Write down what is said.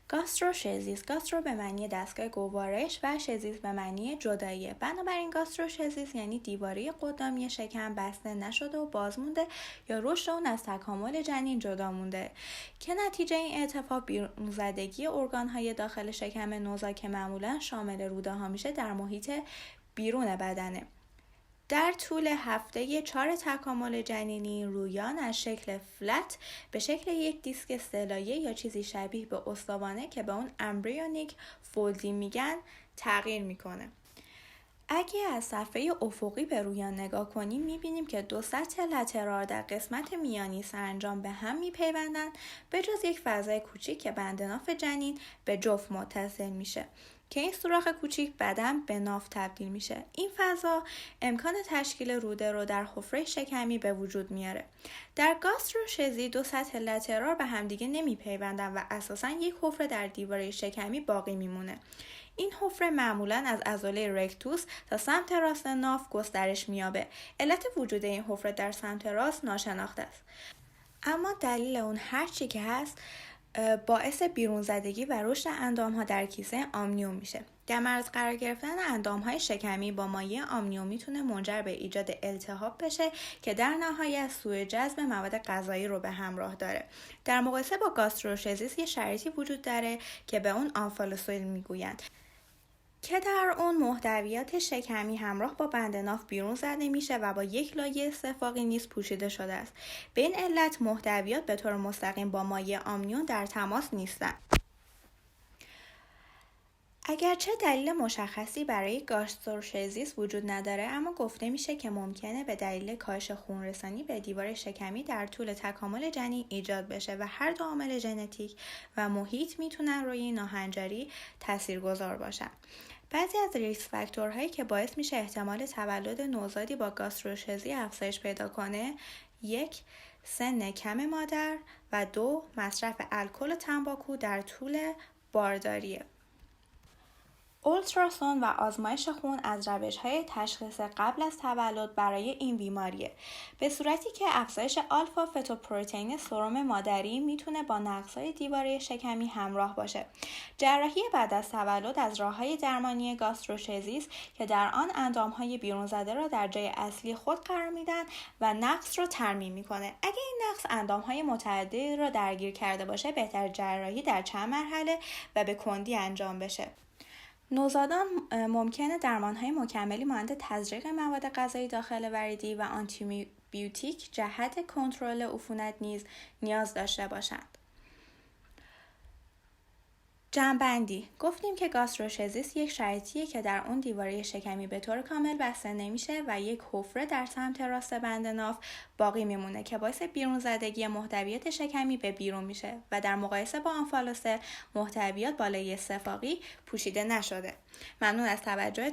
گاستروشزیس، گاسترو به معنی دستگاه گوارش و شزیس به معنی جداییه. بنابراین گاستروشزیس یعنی دیواره قدامی شکم بسته نشده و باز مونده یا رشد اون از تکامل جنین جدا مونده که نتیجه این اتفاق بیرون زدگی ارگان‌های داخل شکم نوزاد که معمولا شامل روده ها میشه در محیط بیرون بدنه. در طول هفته 4 تکامل جنینی رویان از شکل فلت به شکل یک دیسک سه‌لایه یا چیزی شبیه به استوانه که به اون امبریونیک فولدی میگن تغییر میکنه. اگه از صفحه افقی به رویان نگاه کنیم میبینیم که دو سطح لترال در قسمت میانی سرانجام به هم میپیوندن به جز یک فضای کوچیک که بند ناف جنین به جفت متصل میشه که این سوراخ کوچیک بعداً به ناف تبدیل میشه. این فضا امکان تشکیل روده رو در حفره شکمی به وجود میاره. در گاستروشزی دو سطح لترال به همدیگه نمیپیوندن و اساساً یک حفره در دیواره شکمی باقی میمونه. این حفره معمولاً از عضله رکتوس تا سمت راست ناف گسترش مییابه. علت وجود این حفره در سمت راست ناشناخته است. اما دلیل اون هر چی که هست باعث بیرون زدگی و رشد اندام‌ها در کیسه آمنیوم میشه. در معرض قرار گرفتن اندام‌های شکمی با مایع آمنیوم میتونه منجر به ایجاد التهاب بشه که در نهایت سوء جذب مواد غذایی رو به همراه داره. در مقایسه با گاستروشزیس یه شرایطی وجود داره که به اون آنفالوسویل میگویند که در اون محتویات شکمی همراه با بند ناف بیرون زده میشه و با یک لایه استفاقی نیز پوشیده شده است. به این علت محتویات به طور مستقیم با مایع آمنیوم در تماس نیستند. اگرچه دلیل مشخصی برای گاستروشزیس وجود نداره، اما گفته میشه که ممکنه به دلیل کاهش خونرسانی به دیوار شکمی در طول تکامل جنین ایجاد بشه و هر دو عامل ژنتیک و محیط میتونن روی ناهنجاری تاثیرگذار باشن. بعضی از ریسک فاکتورهایی که باعث میشه احتمال تولد نوزادی با گاستروشزی افزایش پیدا کنه: 1. سن کم مادر و 2. مصرف الکل و تنباکو در طول بارداریه. اولتراسون و آزمایش خون از روش‌های تشخیص قبل از تولد برای این بیماریه، به صورتی که افزایش آلفا فتوپروتئین سرم مادری میتونه با نقص‌های دیواره شکمی همراه باشه. جراحی بعد از تولد از راه‌های درمانی گاستروشزیس که در آن اندام‌های بیرون زده را در جای اصلی خود قرار میدن و نقص رو ترمیم میکنه. اگه این نقص اندام‌های متعددی رو درگیر کرده باشه، بهتر جراحی در چند مرحله و به کندی انجام بشه. نوزادان ممکنه درمان‌های مکملی مانند تزریق مواد غذایی داخل وریدی و آنتی بیوتیک جهت کنترل عفونت نیز نیاز داشته باشند. جمع‌بندی: گفتیم که گاستروشزیس یک شرایطیه که در اون دیواره شکمی به طور کامل بسته نمیشه و یک حفره در سمت راست بند ناف باقی میمونه که باعث بیرون زدگی محتویات شکمی به بیرون میشه و در مقایسه با آنفالوسه محتویات بالای استفاقی پوشیده نشده. ممنون از توجهتون.